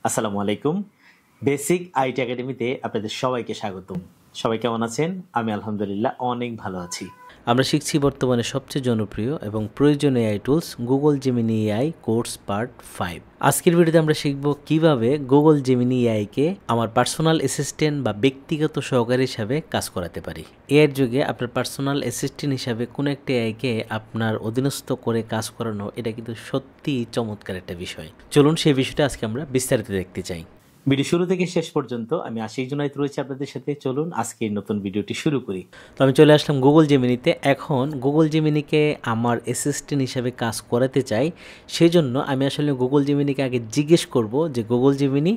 আসসালামু আলাইকুম। Basic IT একাডেমিতে আপনাদের সবাইকে স্বাগতম। সবাই কেমন আছেন? আমি আলহামদুলিল্লাহ অনেক ভালো আছি। আমরা শিখছি বর্তমানে সবচেয়ে জনপ্রিয় এবং প্রয়োজনীয় AI tools Google Gemini AI course part 5। আজকের ভিডিওতে আমরা শিখব কিভাবে গুগল জেমিনি এআইকে আমার পার্সোনাল অ্যাসিস্ট্যান্ট বা ব্যক্তিগত সহকারী হিসাবে কাজ করাতে পারি। এর যুগে আপনার পার্সোনাল অ্যাসিস্ট্যান্ট হিসাবে কোনো একটা এআইকে আপনার অধীনস্থ করে কাজ করানো, এটা কিন্তু সত্যিই চমৎকার একটা বিষয়। চলুন সেই বিষয়টা আজকে আমরা বিস্তারিত দেখতে চাই। ভিডিও শুরু থেকে শেষ পর্যন্ত আমি আশিক জুনায়েদ রয়েছি আপনাদের সাথে। চলুন আজকে নতুন ভিডিওটি শুরু করি। তো আমি চলে আসলাম গুগল জেমিনিতে। এখন গুগল জেমিনিকে আমার অ্যাসিস্ট্যান্ট হিসাবে কাজ করাতে চাই, সেই জন্য আমি আসলে গুগল জেমিনিকে আগে জিজ্ঞেস করব যে গুগল জেমিনি,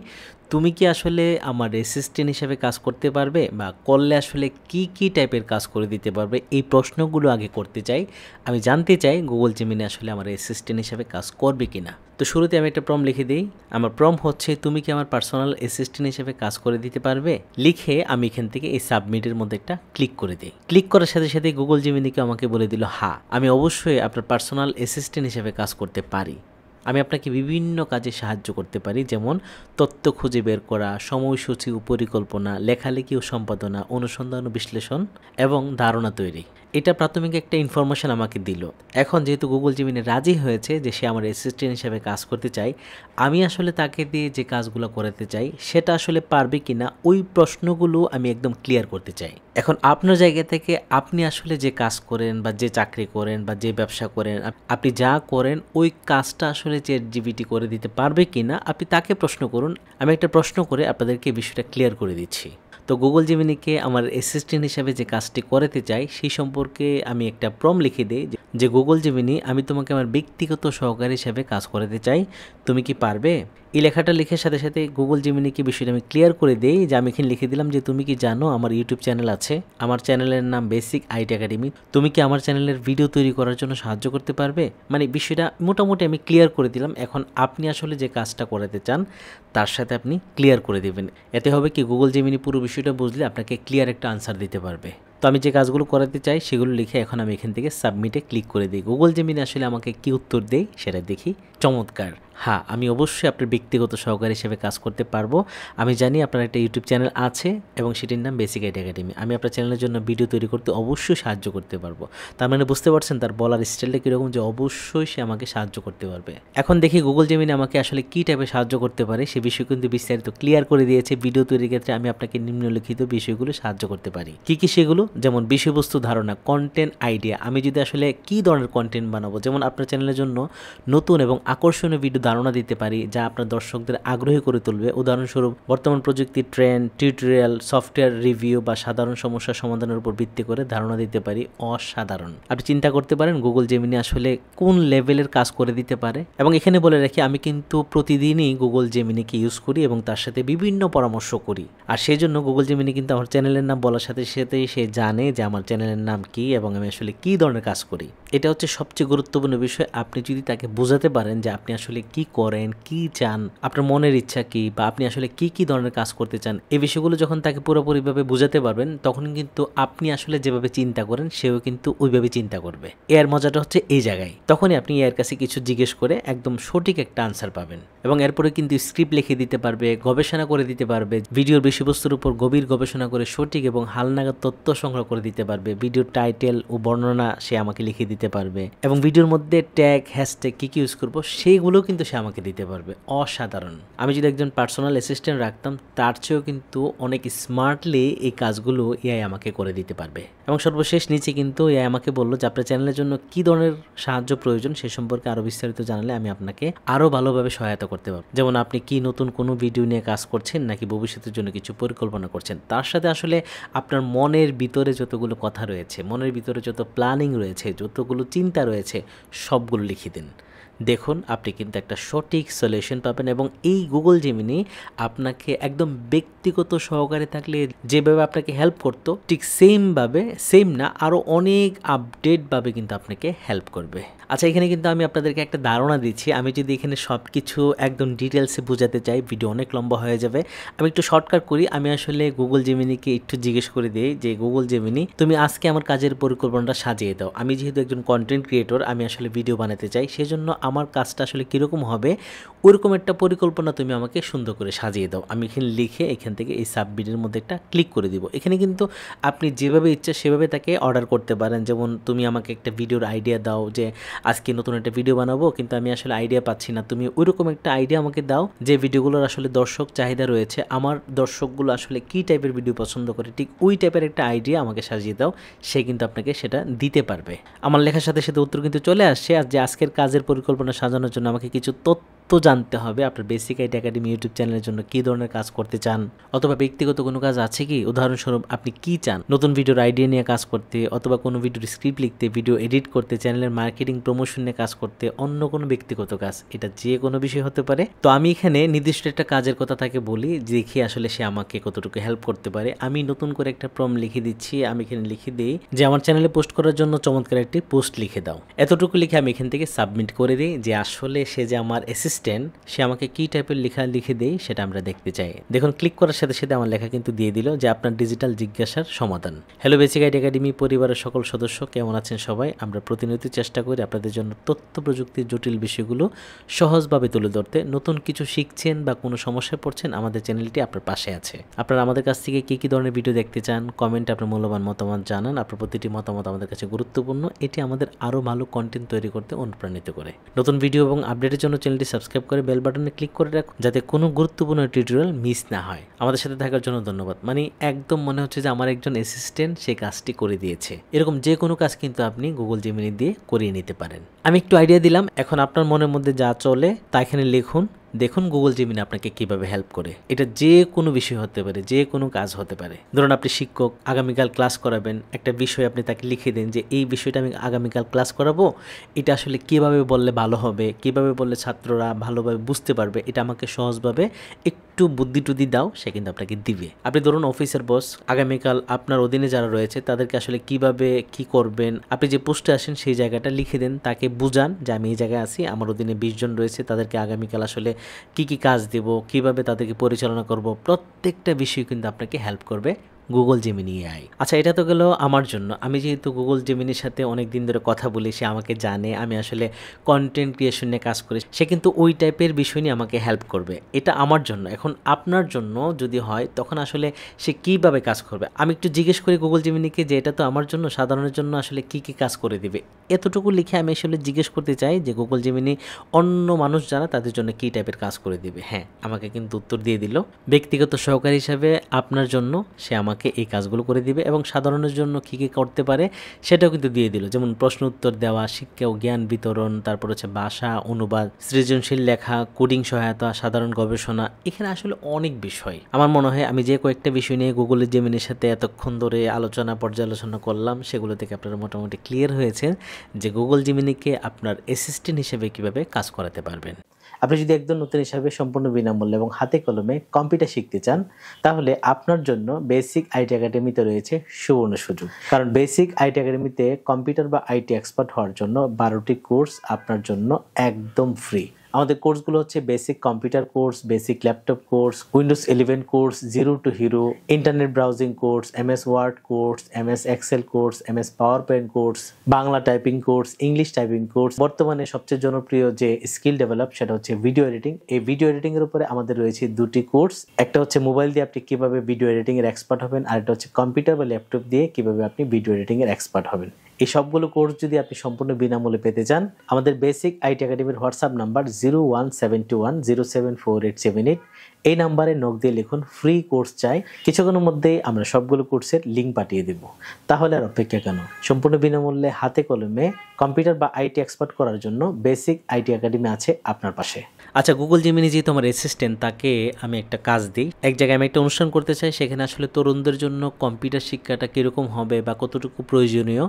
তুমি কি আসলে আমার অ্যাসিস্ট্যান্ট হিসাবে কাজ করতে পারবে, বা করলে আসলে কি টাইপের কাজ করে দিতে পারবে। এই প্রশ্নগুলো আগে করতে চাই। আমি জানতে চাই গুগল জেমিনি আসলে আমার অ্যাসিস্ট্যান্ট হিসাবে কাজ করবে কিনা। তো শুরুতে আমি একটা প্রম্পট লিখে দিই। আমার প্রম্পট হচ্ছে, তুমি কি আমার পার্সোনাল অ্যাসিস্ট্যান্ট হিসেবে কাজ করে দিতে পারবে। লিখে আমি এখান থেকে এই সাবমিটের মধ্যে একটা ক্লিক করে দিই। ক্লিক করার সাথে সাথে গুগল জেমিনিকে আমাকে বলে দিল, হ্যাঁ আমি অবশ্যই আপনার পার্সোনাল অ্যাসিস্ট্যান্ট হিসেবে কাজ করতে পারি। আমি আপনাকে বিভিন্ন কাজে সাহায্য করতে পারি, যেমন তথ্য খুঁজে বের করা, সময়সূচি ও পরিকল্পনা, লেখালেখি ও সম্পাদনা, অনুসন্ধান ও বিশ্লেষণ এবং ধারণা তৈরি। এটা প্রাথমিক একটা ইনফরমেশন আমাকে দিল। এখন যেহেতু গুগল জেমিনি রাজি হয়েছে যে সে আমার অ্যাসিস্ট্যান্ট হিসেবে কাজ করতে চায়, আমি আসলে তাকে দিয়ে যে কাজগুলো করাতে চাই সেটা আসলে পারবে কিনা, ওই প্রশ্নগুলো আমি একদম ক্লিয়ার করতে চাই। এখন আপনার জায়গা থেকে আপনি আসলে যে কাজ করেন বা যে চাকরি করেন বা যে ব্যবসা করেন, আপনি যা করেন ওই কাজটা আসলে চ্যাটজিপিটি করে দিতে পারবে কিনা, আপনি তাকে প্রশ্ন করুন। আমি একটা প্রশ্ন করে আপনাদেরকে বিষয়টা ক্লিয়ার করে দিচ্ছি। তো গুগল জেমিনিকে আমার অ্যাসিস্ট্যান্ট হিসাবে যে কাজটি করাতে চাই সেই সম্পর্কে আমি একটা প্রম্পট লিখে দিই যে গুগল জেমিনি, আমি তোমাকে আমার ব্যক্তিগত সহকারী হিসাবে কাজ করাতে চাই, তুমি কি পারবে। এই লেখাটা লিখার সাথে সাথে গুগল জেমিনিকে বিষয়টা আমি ক্লিয়ার করে দিই যে আমি এখানে লিখে দিলাম যে তুমি কি জানো আমার ইউটিউব চ্যানেল আছে, আমার চ্যানেলের নাম বেসিক আইটি একাডেমি, তুমি কি আমার চ্যানেলের ভিডিও তৈরি করার জন্য সাহায্য করতে পারবে। মানে বিষয়টা মোটামুটি আমি ক্লিয়ার করে দিলাম। এখন আপনি আসলে যে কাজটা করাতে চান তার সাথে আপনি ক্লিয়ার করে দেবেন। এতে হবে কি, গুগল জেমিনি পুরো বিষয়টা বুঝলে আপনাকে ক্লিয়ার একটা আনসার দিতে পারবে। তো আমি যে কাজগুলো করাতে চাই সেগুলো লিখে এখন আমি এখান থেকে সাবমিটে ক্লিক করে দিই। গুগল জেমিনি আসলে আমাকে কি উত্তর দেয় সেটা দেখি। চমৎকার, হ্যাঁ আমি অবশ্যই আপনার ব্যক্তিগত সহকারী হিসেবে কাজ করতে পারবো। আমি জানি আপনার একটা ইউটিউব চ্যানেল আছে এবং সেটির নাম বেসিক আইটি একাডেমি। আমি আপনার চ্যানেলের জন্য ভিডিও তৈরি করতে অবশ্যই সাহায্য করতে পারবো। তার মানে বুঝতে পারছেন তার বলার স্টাইলটা কীরকম, যে অবশ্যই সে আমাকে সাহায্য করতে পারবে। এখন দেখি গুগল জেমিনি আমাকে আসলে কী টাইপের সাহায্য করতে পারে। সে বিষয় কিন্তু বিস্তারিত ক্লিয়ার করে দিয়েছে। ভিডিও তৈরির ক্ষেত্রে আমি আপনাকে নিম্নলিখিত বিষয়গুলো সাহায্য করতে পারি। কি সেগুলো, যেমন বিষয়বস্তু ধারণা, কন্টেন্ট আইডিয়া। আমি যদি আসলে কী ধরনের কন্টেন্ট বানাবো, যেমন আপনার চ্যানেলের জন্য নতুন এবং আকর্ষণীয় ভিডিও ধারণা দিতে পারি যা আপনার দর্শকদের আগ্রহী করে তুলবে। উদাহরণস্বরূপ বর্তমান প্রযুক্তির ট্রেন্ড, টিউটোরিয়াল, সফটওয়্যার রিভিউ বা সাধারণ সমস্যা সমাধানের উপর ভিত্তি করে ধারণা দিতে পারি। অসাধারণ। আপনি চিন্তা করতে পারেন গুগল জেমিনি আসলে কোন লেভেলের কাজ করে দিতে পারে। এবং এখানে বলে রাখি, আমি কিন্তু প্রতিদিনই গুগল জেমিনিকে ইউজ করি এবং তার সাথে বিভিন্ন পরামর্শ করি। আর সেই জন্য গুগল জেমিনি কিন্তু আমার চ্যানেলের নাম বলার সাথে সাথে সে জানে যে আমার চ্যানেলের নাম কি এবং আমি আসলে কী ধরনের কাজ করি। এটা হচ্ছে সবচেয়ে গুরুত্বপূর্ণ বিষয়। আপনি যদি তাকে বোঝাতে পারেন যে আপনি আসলে কি করেন, কি চান, আপনার মনের ইচ্ছা কি, বা আপনি আসলে কি ধরনের কাজ করতে চান, এই বিষয়গুলো যখন তাকে পুরোপুরিভাবে বোঝাতে পারবেন তখন কিন্তু আপনি আসলে যেভাবে চিন্তা করেন সেও কিন্তু ওইভাবে চিন্তা করবে। এর মজাটা হচ্ছে এই জায়গায়। তখনই আপনি এর কাছে কিছু জিজ্ঞেস করে একদম সঠিক একটা আনসার পাবেন। এবং এরপরে কিন্তু স্ক্রিপ্ট লিখে দিতে পারবে, গবেষণা করে দিতে পারবে, ভিডিওর বিষয়বস্তুর উপর গভীর গবেষণা করে সঠিক এবং হালনাগাদ তথ্য সংগ্রহ করে দিতে পারবে। ভিডিওর টাইটেল ও বর্ণনা সে আমাকে লিখে দিতে পারবে এবং ভিডিওর মধ্যে ট্যাগ, হ্যাশট্যাগ কি ইউজ করবো সেইগুলো কিন্তু সে আমাকে দিতে পারবে। অসাধারণ। আমি যদি একজন পার্সোনাল অ্যাসিস্ট্যান্ট রাখতাম তার চেয়েও কিন্তু অনেক স্মার্টলি এই কাজগুলো এআই আমাকে করে দিতে পারবে। এবং সর্বশেষ নিচে কিন্তু এআই আমাকে বললো যে আপনার চ্যানেলের জন্য কি ধরনের সাহায্য প্রয়োজন সে সম্পর্কে আরো বিস্তারিত জানালে আমি আপনাকে আরো ভালোভাবে সহায়তা করতে পারবো। যেমন আপনি কি নতুন কোনো ভিডিও নিয়ে কাজ করছেন নাকি ভবিষ্যতের জন্য কিছু পরিকল্পনা করছেন, তার সাথে আসলে আপনার মনের ভিতরে যতগুলো কথা রয়েছে, মনের ভিতরে যত প্ল্যানিং রয়েছে, যতগুলো চিন্তা রয়েছে সবগুলো লিখে দিন। দেখুন আপনি কিন্তু একটা সঠিক সলিউশন পাবেন। এবং এই গুগল জেমিনি আপনাকে একদম ব্যক্তিগত সহকারে থাকলে যেভাবে আপনাকে হেল্প করতো ঠিক সেম না, আরও অনেক আপডেটভাবে কিন্তু আপনাকে হেল্প করবে। আচ্ছা, এখানে কিন্তু আমি আপনাদেরকে একটা ধারণা দিচ্ছি। আমি যদি এখানে সব কিছু একদম ডিটেলসে বোঝাতে চাই ভিডিও অনেক লম্বা হয়ে যাবে। আমি একটু শর্টকাট করি। আমি আসলে গুগল জেমিনিকে একটু জিজ্ঞেস করে দিই যে গুগল জেমিনি, তুমি আজকে আমার কাজের পরিকল্পনাটা সাজিয়ে দাও। আমি যেহেতু একজন কন্টেন্ট ক্রিয়েটর, আমি আসলে ভিডিও বানাতে চাই, সেজন্য আমার কাজটা আসলে কীরকম হবে ওইরকম একটা পরিকল্পনা তুমি আমাকে সুন্দর করে সাজিয়ে দাও। আমি এখানে লিখে এখান থেকে এই সাবমিটের মধ্যে একটা ক্লিক করে দিব। এখানে কিন্তু আপনি যেভাবে ইচ্ছা সেভাবে তাকে অর্ডার করতে পারেন। যেমন তুমি আমাকে একটা ভিডিওর আইডিয়া দাও যে আজকে নতুন একটা ভিডিও বানাবো, কিন্তু আমি আসলে আইডিয়া পাচ্ছি না, তুমি ওইরকম একটা আইডিয়া আমাকে দাও যে ভিডিওগুলোর আসলে দর্শক চাহিদা রয়েছে, আমার দর্শকগুলো আসলে কী টাইপের ভিডিও পছন্দ করে, ঠিক ওই টাইপের একটা আইডিয়া আমাকে সাজিয়ে দাও। সে কিন্তু আপনাকে সেটা দিতে পারবে। আমার লেখার সাথে সাথে উত্তর কিন্তু চলে আসছে। আর যে আজকের কাজের পরিকল্পনা সাজানোর জন্য আমাকে কিছু তথ্য জানতে হবে। আপনার বেসিক আইটি একাডেমি ইউটিউব চ্যানেলের জন্য কী ধরনের কাজ করতে চান, অথবা ব্যক্তিগত কোনো কাজ আছে কি, উদাহরণস্বরূপ আপনি কি চান নতুন ভিডিওর আইডিয়া নিয়ে কাজ করতে, অথবা কোনো ভিডিওর স্ক্রিপ্ট লিখতে, ভিডিও এডিট করতে, চ্যানেলের মার্কেটিং প্রমোশন নিয়ে কাজ করতে, অন্য কোনো ব্যক্তিগত কাজ, এটা যে কোনো বিষয় হতে পারে। তো আমি এখানে নির্দিষ্ট একটা কাজের কথা তাকে বলি, দেখি আসলে সে আমাকে কতটুকু হেল্প করতে পারে। আমি নতুন করে একটা প্রম্পট লিখে দিচ্ছি। আমি এখানে লিখে দিই যে আমার চ্যানেলে পোস্ট করার জন্য চমৎকার একটি পোস্ট লিখে দাও। এতটুকু লিখে আমি এখান থেকে সাবমিট করে দিই। যে আসলে সে যে আমার অ্যাসিস্ট্যান্ট, সে আমাকে কি টাইপের লেখা লিখে দেয় সেটা আমরা দেখতে চাই। দেখুন ক্লিক করার সাথে সাথে আমার লেখা কিন্তু দিয়ে দিল যে আপনার ডিজিটাল জিজ্ঞাসার সমাধান। হ্যালো বেসিক আইটি একাডেমি পরিবারের সকল সদস্য, কেমন আছেন সবাই? আমরা প্রতিনিয়ত চেষ্টা করি আপনাদের জন্য তথ্য প্রযুক্তির জটিল বিষয়গুলো সহজভাবে তুলে ধরতে। নতুন কিছু শিখছেন বা কোনো সমস্যায় পড়ছেন, আমাদের চ্যানেলটি আপনার পাশে আছে। আপনারা আমাদের কাছ থেকে কী কী ধরনের ভিডিও দেখতে চান কমেন্টে আপনার মূল্যবান মতামত জানান। আপনার প্রতিটি মতামত আমাদের কাছে গুরুত্বপূর্ণ। এটি আমাদের আরও ভালো কন্টেন্ট তৈরি করতে অনুপ্রাণিত করে। নতুন ভিডিও এবং আপডেটের জন্য চ্যানেলটি সাবস্ক্রাইব করে বেল বাটনে ক্লিক করে রাখুন, যাতে কোনো গুরুত্বপূর্ণ টিউটোরিয়াল মিস না হয়। আমাদের সাথে থাকার জন্য ধন্যবাদ। মানে একদম মনে হচ্ছে যে আমার একজন অ্যাসিস্ট্যান্ট সেই কাজটি করে দিয়েছে। এরকম যে কোনো কাজ কিন্তু আপনি গুগল জেমিনি দিয়ে করিয়ে নিতে পারেন। আমি একটু আইডিয়া দিলাম, এখন আপনার মনের মধ্যে যা চলে তা এখানে লিখুন। দেখুন গুগল জেমিনি আপনাকে কিভাবে হেল্প করে। এটা যে কোনো বিষয় হতে পারে, যে কোনো কাজ হতে পারে। ধরুন আপনি শিক্ষক, আগামীকাল ক্লাস করাবেন, একটা বিষয় আপনি তাকে লিখে দেন যে এই বিষয়টা আমি আগামীকাল ক্লাস করাবো, এটা আসলে কিভাবে বললে ভালো হবে, কিভাবে বললে ছাত্ররা ভালোভাবে বুঝতে পারবে, এটা আমাকে সহজভাবে একটু বুদ্ধি টুদ্ধি দাও, সে কিন্তু আপনাকে দিবে। আপনি ধরুন অফিসের বস, আগামীকাল আপনার অধীনে যারা রয়েছে তাদেরকে আসলে কিভাবে কি করবেন, আপনি যে পোস্টে আসেন সেই জায়গাটা লিখে দেন, তাকে বুঝান যে আমি এই জায়গায় আছি, আমার অধীনে 20 জন রয়েছে, তাদেরকে আগামীকাল আসলে কি কি কাজ দেব, কিভাবে তাদেরকে পরিচালনা করব, প্রত্যেকটা বিষয় কিন্তু আপনাকে হেল্প করবে গুগল জেমিনি এআই। আচ্ছা, এটা তো গেল আমার জন্য। আমি যেহেতু গুগল জেমিনির সাথে অনেক দিন ধরে কথা বলি, সে আমাকে জানে আমি আসলে কন্টেন্ট ক্রিয়েশন নিয়ে কাজ করি, সে কিন্তু ওই টাইপের বিষয় নিয়ে আমাকে হেল্প করবে। এটা আমার জন্য। এখন আপনার জন্য যদি হয় তখন আসলে সে কীভাবে কাজ করবে, আমি একটু জিজ্ঞেস করি গুগল জেমিনিকে যে এটা তো আমার জন্য, সাধারণের জন্য আসলে কি কি কাজ করে দিবে। এতটুকু লিখে আমি আসলে জিজ্ঞেস করতে চাই যে গুগল জেমিনি অন্য মানুষ যারা তাদের জন্য কী টাইপের কাজ করে দিবে। হ্যাঁ, আমাকে কিন্তু উত্তর দিয়ে দিল। ব্যক্তিগত সহকারী হিসাবে আপনার জন্য সে আমাকে এই কাজগুলো করে দিবে, এবং সাধারণের জন্য কী কী করতে পারে সেটাও কিন্তু দিয়ে দিল। যেমন প্রশ্ন উত্তর দেওয়া, শিক্ষা ও জ্ঞান বিতরণ, তারপর হচ্ছে ভাষা অনুবাদ, সৃজনশীল লেখা, কোডিং সহায়তা, সাধারণ গবেষণা। এখানে আসলে অনেক বিষয়। আমার মনে হয় আমি যে কয়েকটা বিষয় নিয়ে গুগলের জেমিনির সাথে এতক্ষণ ধরে পর্যালোচনা করলাম, সেগুলো থেকে আপনারা মোটামুটি ক্লিয়ার হয়েছে যে গুগল জেমিনিকে আপনার অ্যাসিস্ট্যান্ট হিসেবে কিভাবে কাজ করাতে পারবেন। আপনি যদি একদম নতুন হিসাবে সম্পূর্ণ বিনামূল্যে এবং হাতে কলমে কম্পিউটার শিখতে চান, তাহলে আপনার জন্য বেসিক আইটি একাডেমিতে রয়েছে সুবর্ণ সুযোগ। কারণ বেসিক আইটি একাডেমিতে কম্পিউটার বা আইটি এক্সপার্ট হওয়ার জন্য 12টি কোর্স আপনার জন্য একদম ফ্রি। আমাদের কোর্সগুলো হচ্ছে basic computer course, basic laptop course, Windows 11 course, zero to hero, internet browsing course, MS Word course, MS Excel course, MS PowerPoint course, Bangla typing course, English typing course. বর্তমানে সবচেয়ে জনপ্রিয় যে স্কিল ডেভেলপ সেটা হচ্ছে video editing. এই video editing এর উপরে আমাদের রয়েছে 2টি কোর্স। একটা হচ্ছে মোবাইল দিয়ে আপনি কিভাবে ভিডিও এডিটিং এর এক্সপার্ট হবেন, আর একটা হচ্ছে কম্পিউটার বা ল্যাপটপ দিয়ে কিভাবে আপনি ভিডিও এডিটিং এর এক্সপার্ট হবেন। এই সবগুলো কোর্স যদি আপনি সম্পূর্ণ বিনামূল্যে পেতে চান, আমাদের বেসিক আইটি একাডেমির হোয়াটসঅ্যাপ নাম্বার 01721074878, এই নাম্বারে নক দিয়ে লিখুন ফ্রি কোর্স চাই। কিছুক্ষণের মধ্যেই আমরা সবগুলো কোর্সের লিঙ্ক পাঠিয়ে দেব। তাহলে আর অপেক্ষা কেন? সম্পূর্ণ বিনামূল্যে হাতে কলমে কম্পিউটার বা আইটি এক্সপার্ট করার জন্য বেসিক আইটি একাডেমি আছে আপনার পাশে। আচ্ছা, গুগল জেমিনি যেহেতু আমার অ্যাসিস্ট্যান্ট, তাকে আমি একটা কাজ দিই। এক জায়গায় আমি একটা অনুষ্ঠান করতে চাই, সেখানে আসলে তরুণদের জন্য কম্পিউটার শিক্ষাটা কীরকম হবে বা কতটুকু প্রয়োজনীয়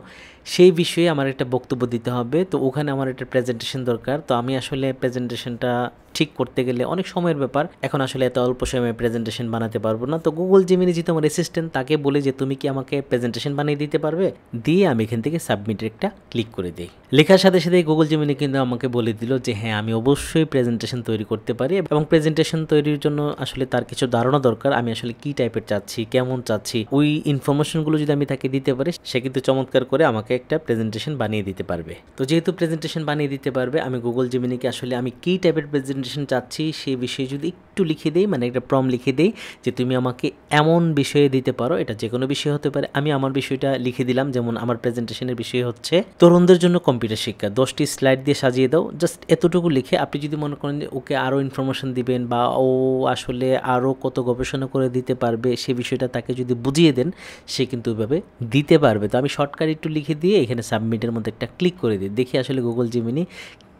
সেই বিষয়ে আমার একটা বক্তব্য দিতে হবে। তো ওখানে আমার একটা প্রেজেন্টেশন দরকার। তো আমি আসলে প্রেজেন্টেশনটা ঠিক করতে গেলে অনেক সময়ের ব্যাপার। এখন আসলে এত অল্প সময়ে প্রেজেন্টেশন বানাতে পারবো না। তো গুগল জেমিনি যেহেতু আমার অ্যাসিস্ট্যান্ট, তাকে বলে যে তুমি কি আমাকে প্রেজেন্টেশন বানিয়ে দিতে পারবে, দিয়ে আমি এখান থেকে সাবমিটের একটা ক্লিক করে দিই। লেখার সাথে সাথে গুগল জেমিনি কিন্তু আমাকে বলে দিল যে হ্যাঁ, আমি অবশ্যই প্রেজেন্টেশন তৈরি করতে পারি, এবং প্রেজেন্টেশন তৈরির জন্য আসলে তার কিছু ধারণা দরকার, আমি আসলে কি টাইপের চাচ্ছি, কেমন চাচ্ছি, ওই ইনফরমেশনগুলো যদি আমি তাকে দিতে পারি, সে কিন্তু চমৎকার করে আমাকে একটা প্রেজেন্টেশন বানিয়ে দিতে পারবে। তো যেহেতু প্রেজেন্টেশন বানিয়ে দিতে পারবে, আমি গুগল জেমিনিকে আসলে আমি কি টাইপের প্রেজেন্টেশন চাচ্ছি সেই বিষয়ে যদি একটু লিখে দেই, মানে একটা প্রম্পট লিখে দেই যে তুমি আমাকে এমন বিষয়ে দিতে পারো, এটা যে কোনো বিষয় হতে পারে। আমি আমার বিষয়টা লিখে দিলাম, যেমন আমার প্রেজেন্টেশনের বিষয় হচ্ছে তরুণদের জন্য কম্পিউটার শিক্ষা, 10টি স্লাইড দিয়ে সাজিয়ে দাও, জাস্ট এতটুকু লিখে। আপনি যদি মনে করেন যে ওকে আরও ইনফরমেশন দিবেন বা ও আসলে আরও কত গবেষণা করে দিতে পারবে, সে বিষয়টা তাকে যদি বুঝিয়ে দেন, সে কিন্তু ওইভাবে দিতে পারবে। তো আমি শর্টকাট একটু লিখে দিয়ে এখানে সাবমিটের মধ্যে একটা ক্লিক করে দিই, দেখি আসলে গুগল জেমিনি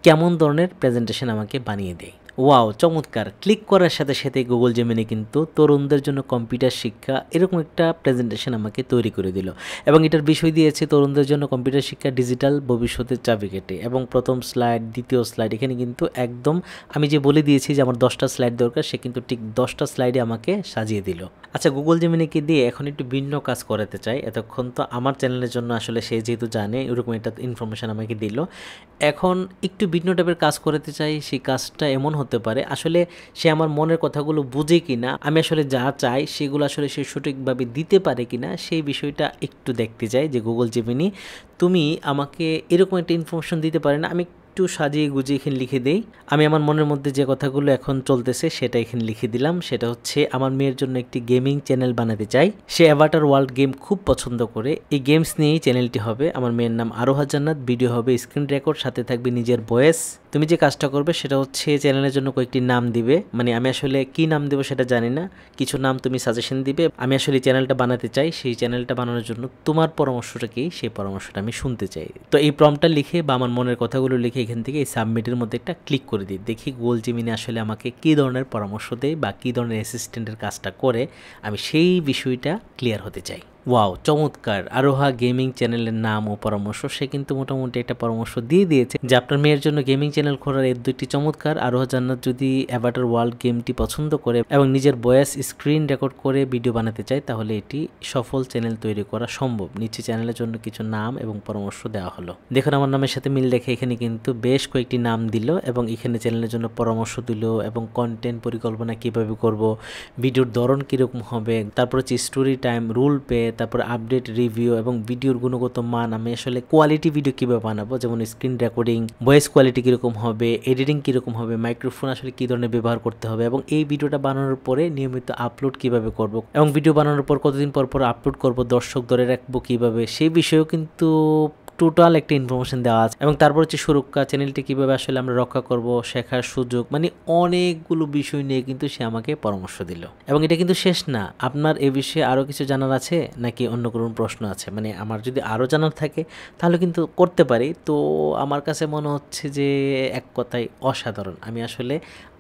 কেমন ধরনের প্রেজেন্টেশন আমাকে বানিয়ে দেয়। ওয়াও, চমৎকার! ক্লিক করার সাথে সাথে গুগল জেমিনি কিন্তু তরুণদের জন্য কম্পিউটার শিক্ষা এরকম একটা প্রেজেন্টেশন আমাকে তৈরি করে দিল, এবং এটার বিষয় দিয়েছে তরুণদের জন্য কম্পিউটার শিক্ষা ডিজিটাল ভবিষ্যতের চাবিকাঠি, এবং প্রথম স্লাইড, দ্বিতীয় স্লাইড, এখানে কিন্তু একদম আমি যে বলে দিয়েছি যে আমার 10টা স্লাইড দরকার, সে কিন্তু ঠিক 10টা স্লাইডে আমাকে সাজিয়ে দিল। আচ্ছা, গুগল জেমিনিকে দিয়ে এখন একটু ভিন্ন কাজ করাতে চাই। এতক্ষণ তো আমার চ্যানেলের জন্য আসলে সে যেহেতু জানে এরকম একটা ইনফরমেশান আমাকে দিল, এখন একটু ভিন্ন টাইপের কাজ করাতে চাই। সেই কাজটা এমন হতে পারে, আসলে সে আমার মনের কথাগুলো বুঝে কিনা, আমি আসলে যা চাই সেগুলো আসলে সে সঠিকভাবে দিতে পারে কিনা, সেই বিষয়টা একটু দেখতে চাই যে গুগল জেমিনি তুমি আমাকে এরকম একটা ইনফরমেশন দিতে পারে না। আমি একটু সাজিয়ে গুজিয়ে এখানে লিখে দেই। আমি আমার মনের মধ্যে যে কথাগুলো এখন চলতেছে সেটা এখানে লিখে দিলাম। সেটা হচ্ছে আমার মেয়ের জন্য একটি গেমিং চ্যানেল বানাতে চাই, সে অ্যাভাটার ওয়ার্ল্ড গেম খুব পছন্দ করে, এই গেমস নিয়েই চ্যানেলটি হবে। আমার মেয়ের নাম আরোহা জান্নাত, ভিডিও হবে স্ক্রিন রেকর্ড, সাথে থাকবে নিজের ভয়েস। তুমি যে কাজটা করবে সেটা হচ্ছে চ্যানেলের জন্য কয়েকটি নাম দিবে, মানে আমি আসলে কি নাম দেবো সেটা জানি না, কিছু নাম তুমি সাজেশন দিবে। আমি আসলে চ্যানেলটা বানাতে চাই, সেই চ্যানেলটা বানানোর জন্য তোমার পরামর্শটা কি, সেই পরামর্শটা আমি শুনতে চাই। তো এই প্রম্পটটা লিখে বা আমার মনের কথাগুলো লিখে এখান থেকে এই সাবমিটের মধ্যে একটা ক্লিক করে দিই, দেখি গুগল জেমিনি আসলে আমাকে কী ধরনের পরামর্শ দেয় বা কী ধরনের অ্যাসিস্ট্যান্টের কাজটা করে, আমি সেই বিষয়টা ক্লিয়ার হতে চাই। ওয়াও, চমৎকার! আরোহা গেমিং চ্যানেলের নাম ও পরামর্শ, সে কিন্তু মোটামুটি একটা পরামর্শ দিয়ে দিয়েছে যে আপনার মেয়ের জন্য গেমিং চ্যানেল খোলার এর দুইটি চমৎকার। আরোহা জান্নাত যদি অ্যাভাটার ওয়ার্ল্ড গেমটি পছন্দ করে এবং নিজের ভয়েস স্ক্রিন রেকর্ড করে ভিডিও বানাতে চায়, তাহলে এটি সফল চ্যানেল তৈরি করা সম্ভব। নিচে চ্যানেলের জন্য কিছু নাম এবং পরামর্শ দেওয়া হলো। দেখুন আমার নামের সাথে মিল রেখে এখানে কিন্তু বেশ কয়েকটি নাম দিল, এবং এখানে চ্যানেলের জন্য পরামর্শ দিল, এবং কন্টেন্ট পরিকল্পনা কিভাবে করব, ভিডিওর ধরন কীরকম হবে, তারপর হচ্ছে স্টোরি টাইম, রুল পে, তারপর আপডেট, রিভিউ এবং ভিডিওর গুণগত মান, আমি আসলে কোয়ালিটি ভিডিও কীভাবে বানাবো, যেমন স্ক্রিন রেকর্ডিং, ভয়েস কোয়ালিটি কীরকম হবে, এডিটিং কীরকম হবে, মাইক্রোফোন আসলে কী ধরনের ব্যবহার করতে হবে, এবং এই ভিডিওটা বানানোর পরে নিয়মিত আপলোড কিভাবে করব, এবং ভিডিও বানানোর পর কতদিন পর পর আপলোড করব, দর্শক ধরে রাখবো কীভাবে, সেই বিষয়েও কিন্তু টোটাল একটা ইনফরমেশন দেওয়া আছে। এবং তারপর হচ্ছে সুরক্ষা, চ্যানেলটি কীভাবে আসলে আমরা রক্ষা করব, শেখার সুযোগ, মানে অনেকগুলো বিষয় নিয়ে কিন্তু সে আমাকে পরামর্শ দিল। এবং এটা কিন্তু শেষ না, আপনার এ বিষয়ে আরও কিছু জানার আছে নাকি অন্য কোনো প্রশ্ন আছে, মানে আমার যদি আরও জানার থাকে তাহলে কিন্তু করতে পারি। তো আমার কাছে মনে হচ্ছে যে এক কথায় অসাধারণ। আমি আসলে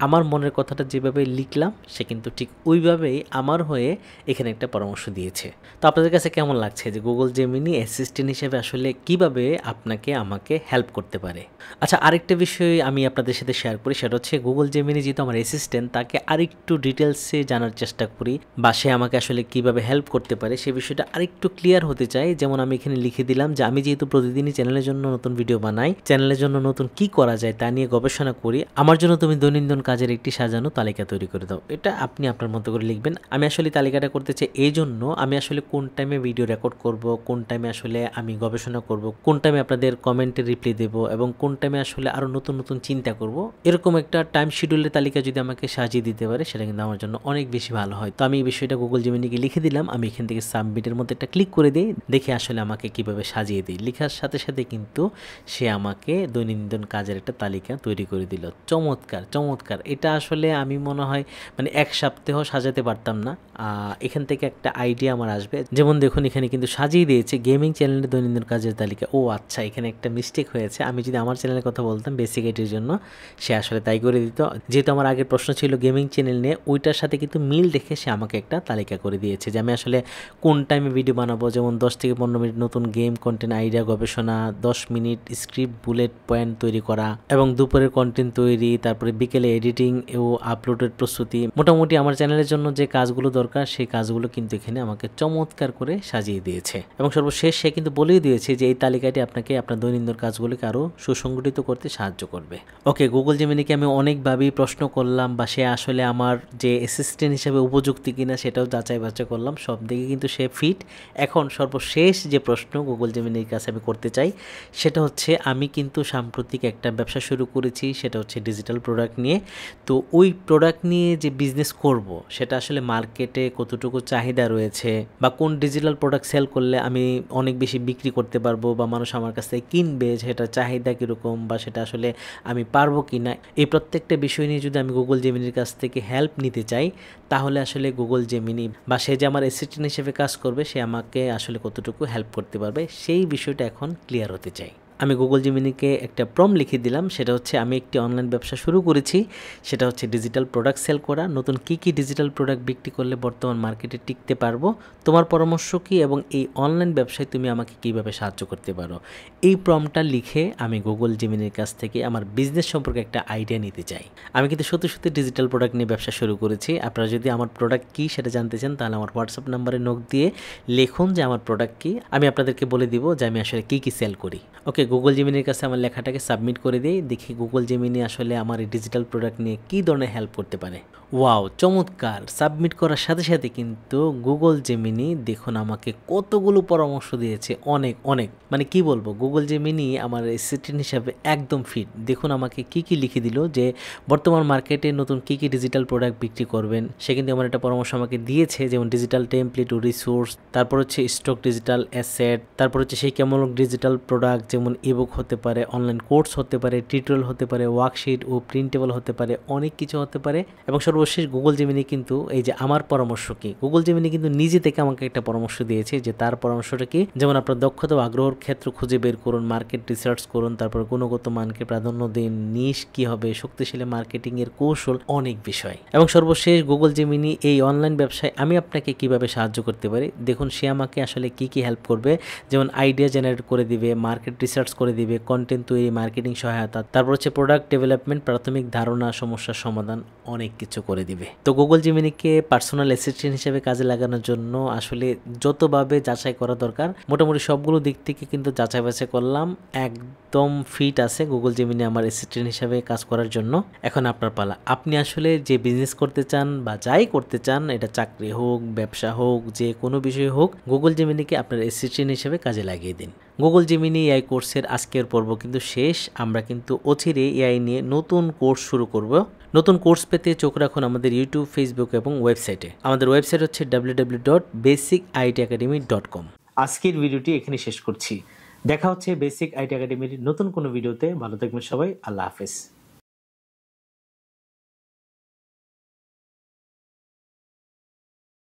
আমার মনের কথাটা যেভাবে লিখলাম, সে কিন্তু ঠিক ওইভাবেই আমার হয়ে এখানে একটা পরামর্শ দিয়েছে। তো আপনাদের কাছে কেমন লাগছে যে গুগল জেমিনি অ্যাসিস্ট্যান্ট হিসেবে আসলে কিভাবে আপনাকে আমাকে হেল্প করতে পারে? আচ্ছা, আরেকটা বিষয় আমি আপনাদের সাথে শেয়ার করি, সেটা হচ্ছে গুগল জেমিনি যেহেতু আমার অ্যাসিস্ট্যান্ট, তাকে আরেকটু ডিটেলসে জানার চেষ্টা করি, বা সে আমাকে আসলে কিভাবে হেল্প করতে পারে সে বিষয়টা আরেকটু ক্লিয়ার হতে চাই। যেমন আমি এখানে লিখে দিলাম যে আমি যেহেতু প্রতিদিনই চ্যানেলের জন্য নতুন ভিডিও বানাই, চ্যানেলের জন্য নতুন কি করা যায় তা নিয়ে গবেষণা করি, আমার জন্য তুমি দৈনন্দিন কাজের একটি সাজানো তালিকা তৈরি করে দাও। এটা আপনি আপনার মতো করে লিখবেন। আমি আসলে তালিকাটা করতে চাই এই জন্য, আমি আসলে কোন টাইমে ভিডিও রেকর্ড করব, কোন টাইমে আসলে আমি গবেষণা করব, কোন টাইমে আপনাদের কমেন্টে রিপ্লাই দেব, এবং কোন টাইমে আসলে আরও নতুন নতুন চিন্তা করব, এরকম একটা টাইম শিডিউলের তালিকা যদি আমাকে সাজিয়ে দিতে পারে, সেটা কিন্তু আমার জন্য অনেক বেশি ভালো হয়। তো আমি এই বিষয়টা গুগল জেমিনিকে লিখে দিলাম। আমি এখান থেকে সাবমিটের মধ্যে একটা ক্লিক করে দিই, দেখে আসলে আমাকে কিভাবে সাজিয়ে দিই। লেখার সাথে সাথে কিন্তু সে আমাকে দৈনন্দিন কাজের একটা তালিকা তৈরি করে দিল। চমৎকার, চমৎকার! এটা আসলে আমি মনে হয় মানে এক সপ্তাহ সাজাতে পারতাম না। এখান থেকে একটা আইডিয়া আমার আসবে। যেমন দেখুন এখানে কিন্তু সাজিয়ে দিয়েছে গেমিং চ্যানেলের দৈনন্দিন কাজের তালিকা। থেকে ও আচ্ছা এখানে একটা মিস্টেক হয়েছে, আমি যদি আমার চ্যানেলের কথা বলতাম বেসিক আইটির জন্য সে আসলে তাই করে দিত। যেহেতু আমার আগের প্রশ্ন ছিল গেমিং চ্যানেল নিয়ে, ওইটার সাথে কিন্তু মিল রেখে সে আমাকে একটা তালিকা করে দিয়েছে যে আমি আসলে কোন টাইমে ভিডিও বানাবো, যেমন 10 থেকে 15 মিনিট নতুন গেম কন্টেন্ট আইডিয়া গবেষণা, 10 মিনিট স্ক্রিপ্ট বুলেট পয়েন্ট তৈরি করা এবং দুপুরের কন্টেন্ট তৈরি, তারপরে বিকেলে এডিটিং ও আপলোডের প্রস্তুতি। মোটামুটি আমার চ্যানেলের জন্য যে কাজগুলো দরকার সেই কাজগুলো কিন্তু এখানে আমাকে চমৎকার করে সাজিয়ে দিয়েছে। এবং সর্বশেষ সে কিন্তু বলেই দিয়েছে যে এই তালিকাটি আপনাকে আপনার দৈনন্দিন কাজগুলোকে আরও সুসংগঠিত করতে সাহায্য করবে। ওকে, গুগল জেমিনিকে আমি অনেকভাবেই প্রশ্ন করলাম বা সে আসলে আমার যে অ্যাসিস্ট্যান্ট হিসেবে উপযুক্ত কিনা সেটাও যাচাই বাছাই করলাম, সব দিকে কিন্তু সে ফিট। এখন সর্বশেষ যে প্রশ্ন গুগল জেমিনির কাছে আমি করতে চাই সেটা হচ্ছে, আমি কিন্তু সাম্প্রতিক একটা ব্যবসা শুরু করেছি, সেটা হচ্ছে ডিজিটাল প্রোডাক্ট নিয়ে। তো ওই প্রোডাক্ট নিয়ে যে বিজনেস করব সেটা আসলে মার্কেটে কতটুকু চাহিদা রয়েছে বা কোন ডিজিটাল প্রোডাক্ট সেল করলে আমি অনেক বেশি বিক্রি করতে পারবো বা মানুষ আমার কাছ থেকে কিনবে, সেটা চাহিদা কীরকম বা সেটা আসলে আমি পারবো কি না, এই প্রত্যেকটা বিষয় নিয়ে যদি আমি গুগল জেমিনির কাছ থেকে হেল্প নিতে চাই তাহলে আসলে গুগল জেমিনি বা সে যে আমার অ্যাসিস্ট্যান্ট হিসেবে কাজ করবে সে আমাকে আসলে কতটুকু হেল্প করতে পারবে সেই বিষয়টা এখন ক্লিয়ার হতে চাই। আমি গুগল জেমিনিকে একটা প্রম্পট লিখে দিলাম, সেটা হচ্ছে আমি একটি অনলাইন ব্যবসা শুরু করেছি, সেটা হচ্ছে ডিজিটাল প্রোডাক্ট সেল করা। নতুন কী কী ডিজিটাল প্রোডাক্ট বিক্রি করলে বর্তমান মার্কেটে টিকতে পারবো, তোমার পরামর্শ কী এবং এই অনলাইন ব্যবসায় তুমি আমাকে কীভাবে সাহায্য করতে পারো। এই প্রম্পটটা লিখে আমি গুগল জেমিনির কাছ থেকে আমার বিজনেস সম্পর্কে একটা আইডিয়া নিতে চাই। আমি কিন্তু সত্যি সত্যি ডিজিটাল প্রোডাক্ট নিয়ে ব্যবসা শুরু করেছি। আপনারা যদি আমার প্রোডাক্ট কী সেটা জানতে চান তাহলে আমার হোয়াটসঅ্যাপ নাম্বারে নক দিয়ে লিখুন যে আমার প্রোডাক্ট কী, আমি আপনাদেরকে বলে দিব যে আমি আসলে কী কী সেল করি। ওকে, গুগল জেমিনির কাছে আমার লেখাটাকে সাবমিট করে দিই, দেখি গুগল জেমিনি আসলে আমার এই ডিজিটাল প্রোডাক্ট নিয়ে কী ধরনের হেল্প করতে পারে। ওয়াও, চমৎকার! সাবমিট করার সাথে সাথে কিন্তু গুগল জেমিনি দেখুন আমাকে কতগুলো পরামর্শ দিয়েছে, অনেক অনেক, মানে কি বলবো, গুগল জেমিনি আমার অ্যাসিস্ট্যান্ট হিসাবে একদম ফিট। দেখুন আমাকে কি কি লিখে দিল যে বর্তমান মার্কেটে নতুন কি কি ডিজিটাল প্রোডাক্ট বিক্রি করবেন, সে কিন্তু আমার একটা পরামর্শ আমাকে দিয়েছে, যেমন ডিজিটাল টেমপ্লেট ও রিসোর্স, তারপর হচ্ছে স্টক ডিজিটাল অ্যাসেট, তারপর হচ্ছে সেই কেমন ডিজিটাল প্রোডাক্ট যেমন ইবুক হতে পারে, অনলাইন কোর্স হতে পারে, টিউটোরিয়াল হতে পারে, ওয়ার্কশিট ও প্রিন্টেবল হতে পারে, অনেক কিছু হতে পারে। এবং সর্বশেষ গুগল জেমিনি কিন্তু এই যে আমার পরামর্শ কি, গুগল জেমিনি কিন্তু নিজে থেকে আমাকে একটা পরামর্শ দিয়েছে যে তার পরামর্শটা কি, যেমন আপনার দক্ষতা ও আগ্রহের ক্ষেত্র খুঁজে বের করুন, মার্কেট রিসার্চ করুন, তারপর গুণগত মানকে প্রাধান্য দিন, নিশ কি হবে, শক্তিশালী মার্কেটিং এর কৌশল, অনেক বিষয়। এবং সর্বশেষ গুগল জেমিনি এই অনলাইন ব্যবসায় আমি আপনাকে কিভাবে সাহায্য করতে পারি, দেখুন সে আমাকে আসলে কি কি হেল্প করবে, যেমন আইডিয়া জেনারেট করে দিবে, মার্কেট রিসার্চ করে দিবে, কন্টেন্ট তৈরি, মার্কেটিং সহায়তা, তারপর হচ্ছে প্রোডাক্ট ডেভেলপমেন্ট, প্রাথমিক ধারণা, সমস্যার সমাধান, অনেক কিছু করে দিবে। তো গুগল জেমিনিকে পার্সোনাল অ্যাসিস্ট্যান্ট হিসেবে কাজে লাগানোর জন্য আসলে যতভাবে যাচাই করা দরকার মোটামুটি সবগুলো দিক থেকে কিন্তু যাচাই বাছাই করলাম, একদম ফিট আছে গুগল জেমিনি আমার অ্যাসিস্ট্যান্ট হিসেবে কাজ করার জন্য। এখন আপনার পালা, আপনি আসলে যে বিজনেস করতে চান বা যাই করতে চান, এটা চাকরি হোক, ব্যবসা হোক, যে কোনো বিষয় হোক, গুগল জেমিনিকে আপনার অ্যাসিস্ট্যান্ট হিসেবে কাজে লাগিয়ে দিন। গুগল জেমিনি এআই কোর্সের আজকের পর্ব কিন্তু শেষ। আমরা কিন্তু অচিরে এআই নিয়ে নতুন কোর্স শুরু করব। নতুন কোর্স পেতে চোখ রাখুন আমাদের ইউটিউব, ফেসবুক এবং ওয়েবসাইটে। আমাদের ওয়েবসাইট হচ্ছে www.basicitacademy.com। আজকের ভিডিওটি এখানে শেষ করছি। দেখা হচ্ছে বেসিক আইটি একাডেমির নতুন কোনো ভিডিওতে। ভালো থাকবেন সবাই, আল্লাহ হাফেজ।